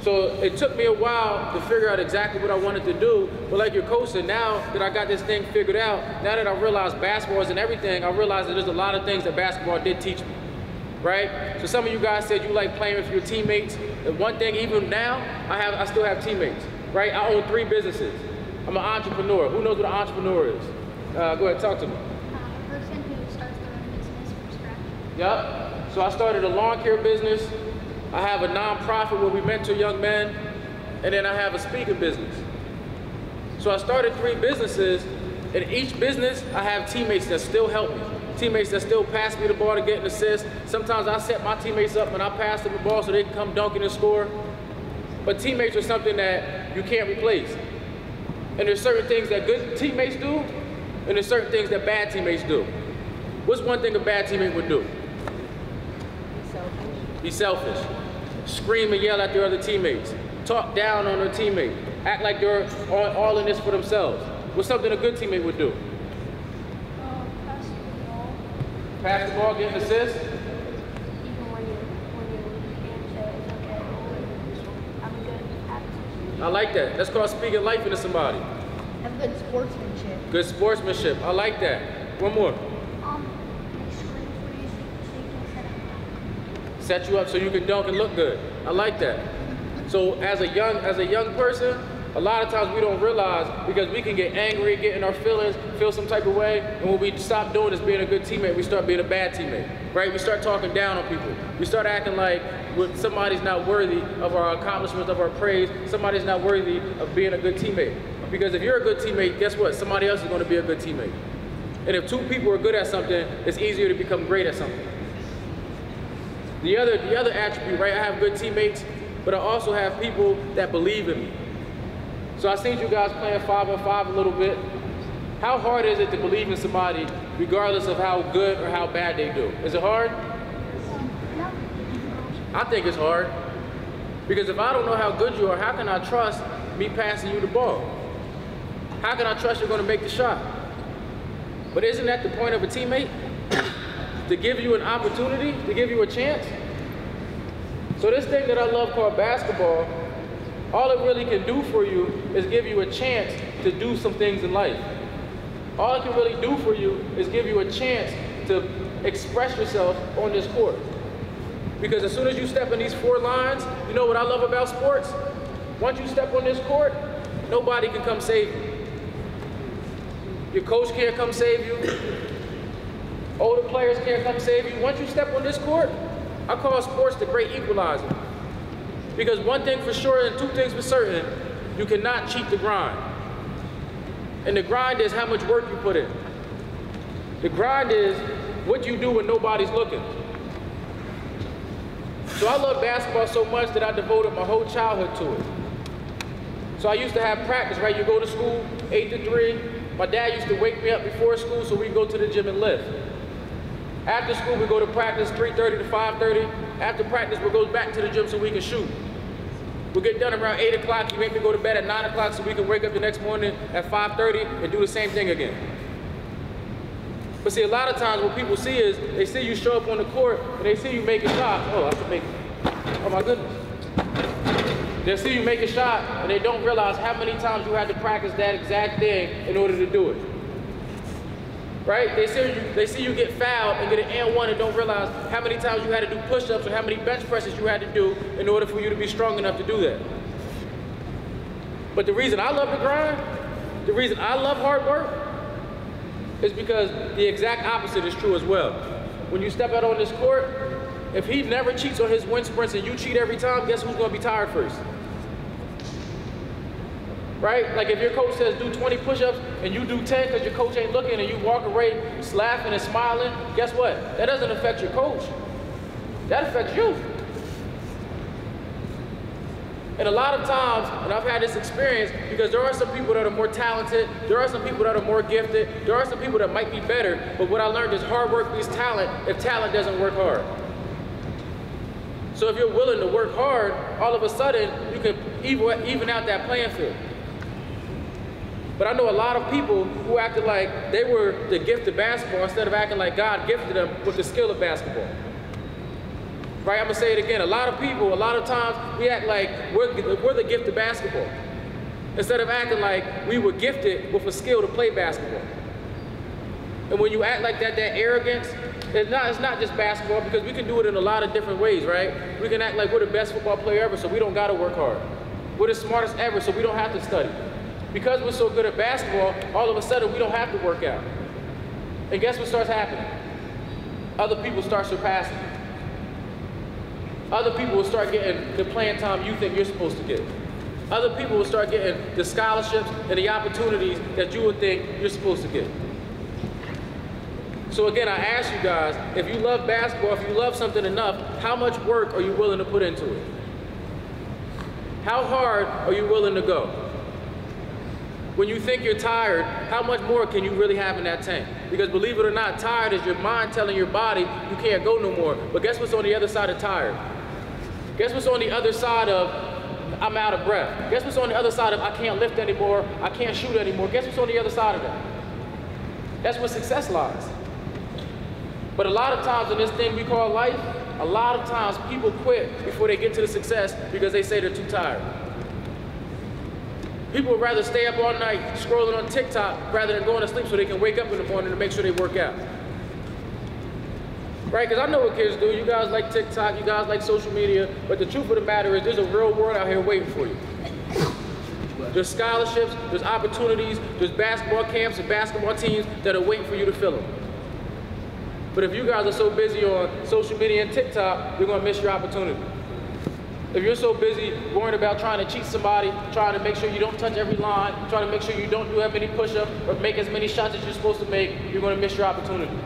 So it took me a while to figure out exactly what I wanted to do, but like your coach said, now that I got this thing figured out, now that I realize basketball isn't everything, I realize that there's a lot of things that basketball did teach me, right? So some of you guys said you like playing with your teammates. And one thing, even now, I still have teammates, right? I own 3 businesses. I'm an entrepreneur. Who knows what an entrepreneur is? Go ahead, talk to me. A person who starts their own business from scratch. Yep. So I started a lawn care business. I have a nonprofit where we mentor young men, and then I have a speaking business. So I started 3 businesses. In each business, I have teammates that still help me. Teammates that still pass me the ball to get an assist. Sometimes I set my teammates up and I pass them the ball so they can come dunk and score. But teammates are something that you can't replace. And there's certain things that good teammates do, and there's certain things that bad teammates do. What's one thing a bad teammate would do? Be selfish. Scream and yell at their other teammates. Talk down on their teammate. Act like they're all in this for themselves. What's something a good teammate would do? Pass the ball. Pass the ball, get an assist. Even when you can't say it's okay. Have a good attitude. I like that. That's called speaking life into somebody. Have good sportsmanship. Good sportsmanship. I like that. One more. Screen for you so you can set up. Set you up so you can dunk and look good. I like that. So as a young person, a lot of times we don't realize, because we can get angry, get in our feelings, feel some type of way, and what we stop doing is being a good teammate, we start being a bad teammate, right? We start talking down on people. We start acting like somebody's not worthy of our accomplishments, of our praise. Somebody's not worthy of being a good teammate. Because if you're a good teammate, guess what? Somebody else is going to be a good teammate. And if 2 people are good at something, it's easier to become great at something. The other attribute, right? I have good teammates, but I also have people that believe in me. So I seen you guys playing 5-on-5 a little bit. How hard is it to believe in somebody regardless of how good or how bad they do? Is it hard? No. I think it's hard. Because if I don't know how good you are, how can I trust me passing you the ball? How can I trust you're going to make the shot? But isn't that the point of a teammate? To give you an opportunity, to give you a chance? So this thing that I love called basketball, all it really can do for you is give you a chance to do some things in life. All it can really do for you is give you a chance to express yourself on this court. Because as soon as you step in these 4 lines, you know what I love about sports? Once you step on this court, nobody can come save you. Your coach can't come save you. Older players can't come save you. Once you step on this court, I call sports the great equalizer. Because one thing for sure and 2 things for certain, you cannot cheat the grind. And the grind is how much work you put in. The grind is what you do when nobody's looking. So I love basketball so much that I devoted my whole childhood to it. So I used to have practice, right? You go to school 8 to 3. My dad used to wake me up before school so we go to the gym and lift. After school, we go to practice 3:30 to 5:30. After practice, we go back to the gym so we can shoot. We'll get done around 8 o'clock. You make me go to bed at 9 o'clock so we can wake up the next morning at 5:30 and do the same thing again. But see, a lot of times what people see is, they see you show up on the court and they see you make a shot. Oh, I should make it. Oh my goodness. They'll see you make a shot and they don't realize how many times you had to practice that exact thing in order to do it. Right? They see you get fouled and get an and-1 and don't realize how many times you had to do push-ups or how many bench presses you had to do in order for you to be strong enough to do that. But the reason I love the grind, the reason I love hard work, is because the exact opposite is true as well. When you step out on this court, if he never cheats on his wind sprints and you cheat every time, guess who's going to be tired first? Right? Like if your coach says do 20 push-ups and you do 10 because your coach ain't looking and you walk away laughing and smiling, guess what? That doesn't affect your coach. That affects you. And a lot of times, and I've had this experience, because there are some people that are more talented, there are some people that are more gifted, there are some people that might be better, but what I learned is hard work beats talent if talent doesn't work hard. So if you're willing to work hard, all of a sudden, you can even out that playing field. But I know a lot of people who acted like they were the gift of basketball instead of acting like God gifted them with the skill of basketball. Right, I'm gonna say it again. A lot of people, a lot of times, we act like we're the gift of basketball, instead of acting like we were gifted with a skill to play basketball. And when you act like that arrogance, it's not just basketball, because we can do it in a lot of different ways, right? We can act like we're the best football player ever, so we don't gotta work hard. We're the smartest ever, so we don't have to study. Because we're so good at basketball, all of a sudden we don't have to work out. And guess what starts happening? Other people start surpassing you. Other people will start getting the playing time you think you're supposed to get. Other people will start getting the scholarships and the opportunities that you would think you're supposed to get. So again, I ask you guys, if you love basketball, if you love something enough, how much work are you willing to put into it? How hard are you willing to go? When you think you're tired, how much more can you really have in that tank? Because believe it or not, tired is your mind telling your body you can't go no more. But guess what's on the other side of tired? Guess what's on the other side of I'm out of breath? Guess what's on the other side of I can't lift anymore, I can't shoot anymore? Guess what's on the other side of that? That's where success lies. But a lot of times in this thing we call life, a lot of times people quit before they get to the success because they say they're too tired. People would rather stay up all night scrolling on TikTok rather than going to sleep so they can wake up in the morning to make sure they work out. Right, because I know what kids do. You guys like TikTok, you guys like social media, but the truth of the matter is there's a real world out here waiting for you. There's scholarships, there's opportunities, there's basketball camps and basketball teams that are waiting for you to fill them. But if you guys are so busy on social media and TikTok, you're gonna miss your opportunity. If you're so busy worrying about trying to cheat somebody, trying to make sure you don't touch every line, trying to make sure you don't do as many push-ups or make as many shots as you're supposed to make, you're gonna miss your opportunity.